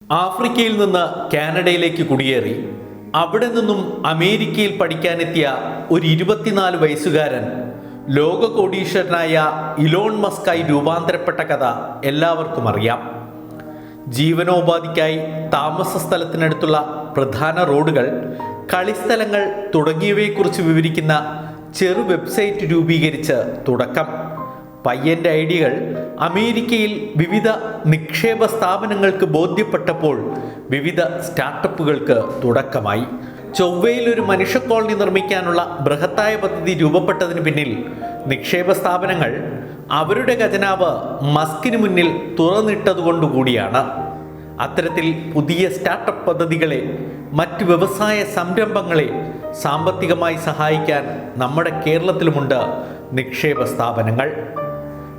ആഫ്രിക്കയിൽ നിന്ന് കാനഡയിലേക്ക് കുടിയേറി അവിടെ നിന്നും അമേരിക്കയിൽ പഠിക്കാനെത്തിയ ഒരു 24 വയസ്സുകാരൻ ലോക കോടീശ്വരനായ ഇലോൺ മസ്കായി രൂപാന്തരപ്പെട്ട കഥ എല്ലാവർക്കും അറിയാം. ജീവനോപാധിക്കായി താമസ സ്ഥലത്തിനടുത്തുള്ള പ്രധാന റോഡുകൾ, കളിസ്ഥലങ്ങൾ തുടങ്ങിയവയെക്കുറിച്ച് വിവരിക്കുന്ന ചെറു വെബ്സൈറ്റ് രൂപീകരിച്ച് തുടക്കം. പയ്യൻ്റെ ഐഡിയകൾ അമേരിക്കയിൽ വിവിധ നിക്ഷേപ സ്ഥാപനങ്ങൾക്ക് ബോധ്യപ്പെട്ടപ്പോൾ വിവിധ സ്റ്റാർട്ടപ്പുകൾക്ക് തുടക്കമായി. ചൊവ്വയിൽ ഒരു മനുഷ്യ കോളനി നിർമ്മിക്കാനുള്ള ബൃഹത്തായ പദ്ധതി രൂപപ്പെട്ടതിന് പിന്നിൽ നിക്ഷേപ സ്ഥാപനങ്ങൾ അവരുടെ ഖജനാവ് മസ്കിന് മുന്നിൽ തുറന്നിട്ടതുകൊണ്ടുകൂടിയാണ്. അത്തരത്തിൽ പുതിയ സ്റ്റാർട്ടപ്പ് പദ്ധതികളെ, മറ്റ് വ്യവസായ സംരംഭങ്ങളെ സാമ്പത്തികമായി സഹായിക്കാൻ നമ്മുടെ കേരളത്തിലുമുണ്ട് നിക്ഷേപ സ്ഥാപനങ്ങൾ.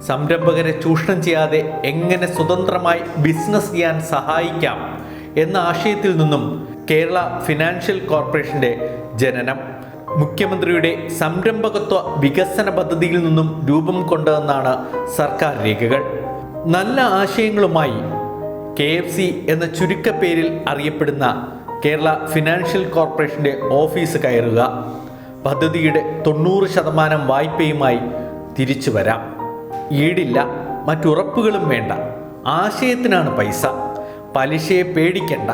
സംരംഭകരെ ചൂഷണം ചെയ്യാതെ എങ്ങനെ സ്വതന്ത്രമായി ബിസിനസ് ചെയ്യാൻ സഹായിക്കാം എന്ന ആശയത്തിൽ നിന്നും കേരള ഫിനാൻഷ്യൽ കോർപ്പറേഷൻ്റെ ജനനം. മുഖ്യമന്ത്രിയുടെ സംരംഭകത്വ വികസന പദ്ധതിയിൽ നിന്നും രൂപം കൊണ്ടതെന്നാണ് സർക്കാർ രേഖകൾ. നല്ല ആശയങ്ങളുമായി KFC എന്ന ചുരുക്കപ്പേരിൽ അറിയപ്പെടുന്ന കേരള ഫിനാൻഷ്യൽ കോർപ്പറേഷൻ്റെ ഓഫീസ് കയറുക, പദ്ധതിയുടെ 90% വായ്പയുമായി തിരിച്ചു വരാം. ഈടില്ല, മറ്റുറപ്പുകളും വേണ്ട, ആശയത്തിനാണ് പൈസ, പലിശയെ പേടിക്കേണ്ട,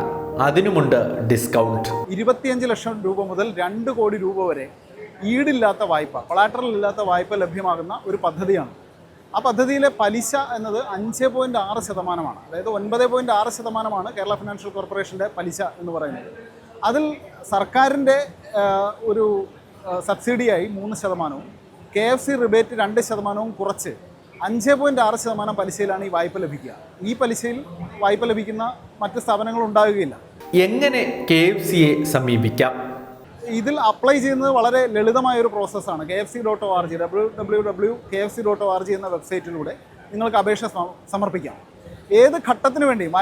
അതിനുമുണ്ട് ഡിസ്കൗണ്ട്. 25 ലക്ഷം രൂപ മുതൽ 2 കോടി രൂപ വരെ ഈടില്ലാത്ത വായ്പ, കൊളാറ്ററൽ ഇല്ലാത്ത വായ്പ ലഭ്യമാകുന്ന ഒരു പദ്ധതിയാണ്. ആ പദ്ധതിയിലെ പലിശ എന്നത് 5.6%, അതായത് 9.6% കേരള ഫിനാൻഷ്യൽ കോർപ്പറേഷൻ്റെ പലിശ എന്ന് പറയുന്നത്. അതിൽ സർക്കാരിൻ്റെ ഒരു സബ്സിഡിയായി 3%, KFC റിബേറ്റ് 2% കുറച്ച് 5.6% പലിശയിലാണ് ഈ വായ്പ ലഭിക്കുക. ഈ പലിശയിൽ വായ്പ ലഭിക്കുന്ന മറ്റ് സ്ഥാപനങ്ങൾ ഉണ്ടാവുകയില്ല. എങ്ങനെ KFCയെ സമീപിക്കാം? ഇതിൽ അപ്ലൈ ചെയ്യുന്നത് വളരെ ലളിതമായൊരു പ്രോസസ്സാണ്. KFC.org, www.kfc.org എന്ന വെബ്സൈറ്റിലൂടെ നിങ്ങൾക്ക് അപേക്ഷ സമർപ്പിക്കാം. ഏത് ഘട്ടത്തിന് വേണ്ടിയും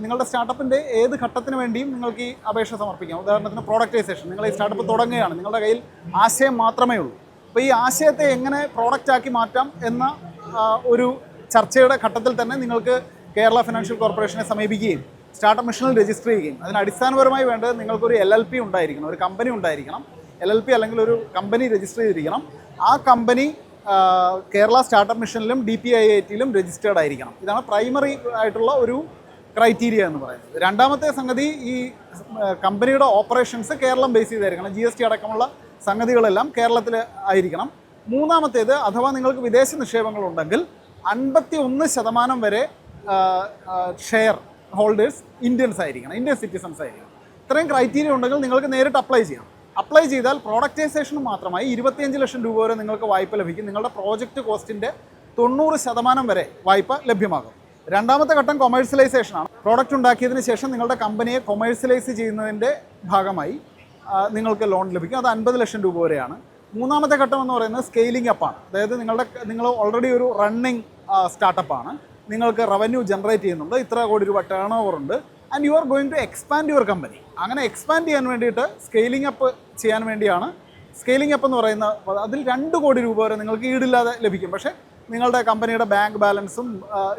നിങ്ങളുടെ സ്റ്റാർട്ടപ്പിൻ്റെ ഏത് ഘട്ടത്തിന് വേണ്ടിയും നിങ്ങൾക്ക് ഈ അപേക്ഷ സമർപ്പിക്കാം. ഉദാഹരണത്തിന് പ്രോഡക്റ്റൈസേഷൻ, നിങ്ങൾ ഈ സ്റ്റാർട്ടപ്പ് തുടങ്ങുകയാണ്, നിങ്ങളുടെ കയ്യിൽ ആശയം മാത്രമേ ഉള്ളൂ. അപ്പോൾ ഈ ആശയത്തെ എങ്ങനെ പ്രോഡക്റ്റാക്കി മാറ്റാം എന്ന ഒരു ചർച്ചയുടെ ഘട്ടത്തിൽ തന്നെ നിങ്ങൾക്ക് കേരള ഫിനാൻഷ്യൽ കോർപ്പറേഷനെ സമീപിക്കുകയും സ്റ്റാർട്ടപ്പ് മിഷനിൽ രജിസ്റ്റർ ചെയ്യുകയും അതിന് അടിസ്ഥാനപരമായി വേണ്ടത് നിങ്ങൾക്കൊരു LLP ഉണ്ടായിരിക്കണം, ഒരു കമ്പനി ഉണ്ടായിരിക്കണം. LLP അല്ലെങ്കിൽ ഒരു കമ്പനി രജിസ്റ്റർ ചെയ്തിരിക്കണം. ആ കമ്പനി കേരള സ്റ്റാർട്ടപ്പ് മിഷനിലും DPIIT-ലും രജിസ്റ്റേർഡ് ആയിരിക്കണം. ഇതാണ് പ്രൈമറി ആയിട്ടുള്ള ഒരു ക്രൈറ്റീരിയ എന്ന് പറയുന്നത്. രണ്ടാമത്തെ സംഗതി, ഈ കമ്പനിയുടെ ഓപ്പറേഷൻസ് കേരളം ബേസ് ചെയ്തായിരിക്കണം. GST അടക്കമുള്ള സംഗതികളെല്ലാം കേരളത്തിൽ ആയിരിക്കണം. മൂന്നാമത്തേത്, അഥവാ നിങ്ങൾക്ക് വിദേശ നിക്ഷേപങ്ങളുണ്ടെങ്കിൽ 51% വരെ ഷെയർ ഹോൾഡേഴ്സ് ഇന്ത്യൻസ് ആയിരിക്കണം, ഇന്ത്യൻ സിറ്റിസൺസ് ആയിരിക്കണം. ഇത്രയും ക്രൈറ്റീരിയ ഉണ്ടെങ്കിൽ നിങ്ങൾക്ക് നേരിട്ട് അപ്ലൈ ചെയ്യാം. അപ്ലൈ ചെയ്താൽ പ്രോഡക്റ്റൈസേഷന് മാത്രമായി 25 ലക്ഷം രൂപ വരെ നിങ്ങൾക്ക് വായ്പ ലഭിക്കും. നിങ്ങളുടെ പ്രോജക്റ്റ് കോസ്റ്റിൻ്റെ 90% വരെ വായ്പ ലഭ്യമാകും. രണ്ടാമത്തെ ഘട്ടം കൊമേഴ്സ്യലൈസേഷനാണ്. പ്രോഡക്റ്റ് ഉണ്ടാക്കിയതിന് ശേഷം നിങ്ങളുടെ കമ്പനിയെ കൊമേഴ്സ്യലൈസ് ചെയ്യുന്നതിൻ്റെ ഭാഗമായി നിങ്ങൾക്ക് ലോൺ ലഭിക്കും. അത് 50 ലക്ഷം രൂപ വരെയാണ്. മൂന്നാമത്തെ ഘട്ടം എന്ന് പറയുന്നത് സ്കെയിലിംഗ് അപ്പാണ്. അതായത് നിങ്ങൾ ഓൾറെഡി ഒരു റണ്ണിങ് സ്റ്റാർട്ടപ്പാണ്, നിങ്ങൾക്ക് റവന്യൂ ജനറേറ്റ് ചെയ്യുന്നുണ്ട്, ഇത്ര കോടി രൂപ ടേൺ ഓവർ ഉണ്ട്, and you are going to expand your company. അങ്ങനെ എക്സ്പാൻഡ് ചെയ്യാൻ വേണ്ടിയിട്ട് സ്കെയിലിംഗ് അപ്പ് ചെയ്യാൻ വേണ്ടിയാണ്. സ്കെയിലിംഗ് അപ്പ് എന്ന് പറയുന്ന അതിൽ 2 കോടി രൂപ വരെ നിങ്ങൾക്ക് ഈടില്ലാതെ ലഭിക്കും. പക്ഷേ നിങ്ങളുടെ കമ്പനിയുടെ ബാങ്ക് ബാലൻസും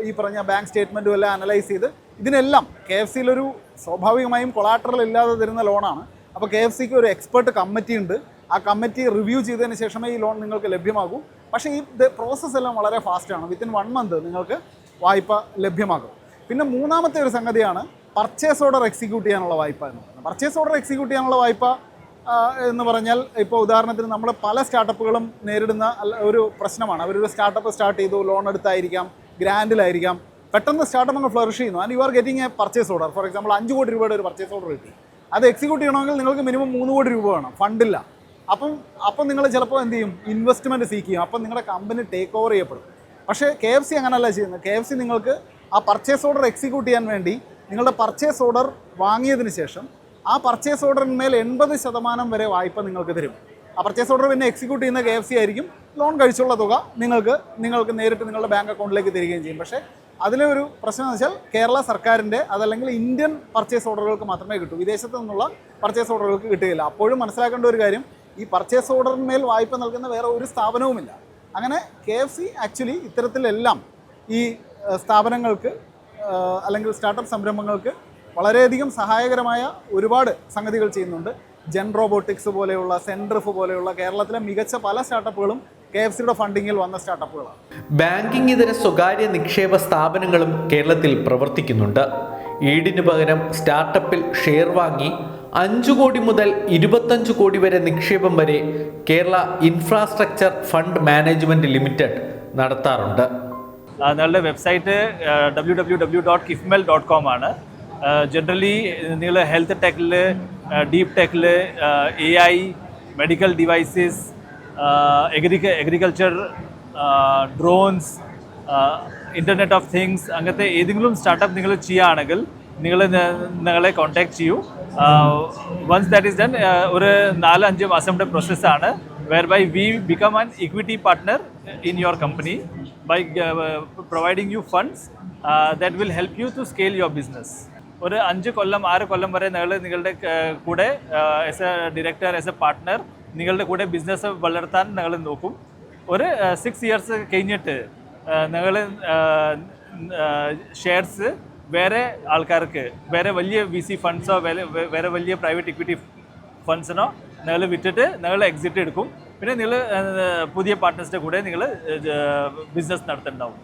ഈ പറഞ്ഞ ബാങ്ക് സ്റ്റേറ്റ്മെൻറ്റും എല്ലാം അനലൈസ് ചെയ്ത് ഇതിനെല്ലാം KFCയിലൊരു സ്വാഭാവികമായും കൊളാറ്ററൽ ഇല്ലാതെ തരുന്ന ലോണാണ്. അപ്പോൾ KFCക്ക് ഒരു എക്സ്പെർട്ട് കമ്മിറ്റി ഉണ്ട്. ആ കമ്മിറ്റി റിവ്യൂ ചെയ്തതിന് ശേഷമേ ഈ ലോൺ നിങ്ങൾക്ക് ലഭ്യമാകൂ. പക്ഷേ ഈ പ്രോസസ്സ് എല്ലാം വളരെ ഫാസ്റ്റാണ്. വിത്തിൻ 1 മന്ത് നിങ്ങൾക്ക് വായ്പ ലഭ്യമാകും. പിന്നെ മൂന്നാമത്തെ ഒരു സംഗതിയാണ് പർച്ചേസ് ഓർഡർ എക്സിക്യൂട്ട് ചെയ്യാനുള്ള വായ്പ എന്ന് പറയുന്നത്. പർച്ചേസ് ഓർഡർ എക്സിക്യൂട്ട് ചെയ്യാനുള്ള വായ്പ എന്ന് പറഞ്ഞാൽ, ഇപ്പോൾ ഉദാഹരണത്തിന് നമ്മൾ പല സ്റ്റാർട്ടപ്പുകളും നേരിടുന്ന ഒരു പ്രശ്നമാണ്. അവരൊരു സ്റ്റാർട്ടപ്പ് സ്റ്റാർട്ട് ചെയ്തു, ലോൺ എടുത്തായിരിക്കാം, ഗ്രാൻഡിലായിരിക്കാം, പെട്ടെന്ന് സ്റ്റാർട്ടപ്പ് അങ്ങ് ഫ്ലറിഷ് ചെയ്യുന്നു, and you are getting A purchase order. For example 5 കോടി രൂപയുടെ ഒരു പർച്ചേസ് ഓർഡർ കിട്ടി. അത് എക്സിക്യൂട്ട് ചെയ്യണമെങ്കിൽ നിങ്ങൾക്ക് മിനിമം 3 കോടി രൂപ വേണം, ഫണ്ടില്ല. അപ്പം നിങ്ങൾ ചിലപ്പോൾ എന്ത് ചെയ്യും, ഇൻവെസ്റ്റ്മെൻറ്റ് സീക്ക് ചെയ്യും. അപ്പം നിങ്ങളുടെ കമ്പനി ടേക്ക് ഓവർ ചെയ്യപ്പെടും. പക്ഷേ KFC അങ്ങനെയല്ല ചെയ്യുന്നത്. KFC നിങ്ങൾക്ക് ആ പർച്ചേസ് ഓർഡർ എക്സിക്യൂട്ട് ചെയ്യാൻ വേണ്ടി നിങ്ങളുടെ പർച്ചേസ് ഓർഡർ വാങ്ങിയതിന് ശേഷം ആ പർച്ചേസ് ഓർഡറിന്മേൽ 80% വരെ വായ്പ നിങ്ങൾക്ക് തരും. ആ പർച്ചേസ് ഓർഡർ പിന്നെ എക്സിക്യൂട്ട് ചെയ്യുന്ന KFC ആയിരിക്കും. ലോൺ കഴിച്ചുള്ള തുക നിങ്ങൾക്ക് നേരിട്ട് നിങ്ങളുടെ ബാങ്ക് അക്കൗണ്ടിലേക്ക് തരികയും ചെയ്യും. പക്ഷേ അതിലെ ഒരു പ്രശ്നം എന്ന് വെച്ചാൽ കേരള സർക്കാരിൻ്റെ അതല്ലെങ്കിൽ ഇന്ത്യൻ പർച്ചേസ് ഓർഡറുകൾക്ക് മാത്രമേ കിട്ടൂ, വിദേശത്തു നിന്നുള്ള പർച്ചേസ് ഓർഡറുകൾക്ക് കിട്ടുകയില്ല. അപ്പോഴും മനസ്സിലാക്കേണ്ട ഒരു കാര്യം, ഈ പർച്ചേസ് ഓർഡറിന്മേൽ വായ്പ നൽകുന്ന വേറെ ഒരു സ്ഥാപനവുമില്ല. അങ്ങനെ KFC ആക്ച്വലി ഇത്തരത്തിലെല്ലാം ഈ സ്ഥാപനങ്ങൾക്ക് അല്ലെങ്കിൽ സ്റ്റാർട്ടപ്പ് സംരംഭങ്ങൾക്ക് വളരെയധികം സഹായകരമായ ഒരുപാട് സംഗതികൾ ചെയ്യുന്നുണ്ട്. ജെൻ റോബോട്ടിക്സ് പോലെയുള്ള, സെൻട്രിഫ് പോലെയുള്ള കേരളത്തിലെ മികച്ച പല സ്റ്റാർട്ടപ്പുകളും KFCയുടെ ഫണ്ടിങ്ങിൽ വന്ന സ്റ്റാർട്ടപ്പുകളാണ്. ബാങ്കിംഗ് ഇതര സ്വകാര്യ നിക്ഷേപ സ്ഥാപനങ്ങളും കേരളത്തിൽ പ്രവർത്തിക്കുന്നുണ്ട്. ഈടിന് പകരം സ്റ്റാർട്ടപ്പിൽ ഷെയർ വാങ്ങി 5 കോടി മുതൽ 25 കോടി വരെ നിക്ഷേപം വരെ Kerala infrastructure fund management limited നടത്താറുണ്ട്. ഞങ്ങളുടെ വെബ്സൈറ്റ് www.kifmel.com ആണ്. ജനറലി നിങ്ങൾ ഹെൽത്ത് ടെക്കിൽ, ഡീപ് ടെക്കിൽ, AI, medical devices, agriculture, drones, internet of things, അങ്ങനത്തെ ഏതെങ്കിലും സ്റ്റാർട്ടപ്പ് നിങ്ങൾ ചെയ്യുകയാണെങ്കിൽ ഞങ്ങളെ കോൺടാക്ട് ചെയ്യൂ. വൺസ് ദാറ്റ് ഈസ് ഡൺ, ഒരു 4-5 മാസത്തെ പ്രോസസ്സാണ് whereby we become an equity partner in your company by providing you funds that will help you to scale your business. ഒരു 5 കൊല്ലം 6 കൊല്ലം വരെ നിങ്ങളുടെ കൂടെ as A director, as A partner നിങ്ങളുടെ കൂടെ business വളർത്താൻ ഞങ്ങൾ നോക്കും. ഒരു 6 ഇയേഴ്സ് കഴിഞ്ഞിട്ട് ഞങ്ങൾ ഷെയർസ് വേറെ ആൾക്കാർക്ക്, വേറെ വലിയ VC ഫണ്ട്സോ വേറെ വലിയ പ്രൈവറ്റ് ഇക്വിറ്റി ഫണ്ട്സിനോ നിങ്ങൾ വിറ്റിട്ട് നിങ്ങൾ എക്സിറ്റ് എടുക്കും. പിന്നെ നിങ്ങൾ പുതിയ പാർട്ട്നേഴ്സിൻ്റെ കൂടെ നിങ്ങൾ ബിസിനസ് നടത്തുന്നുണ്ടാവും.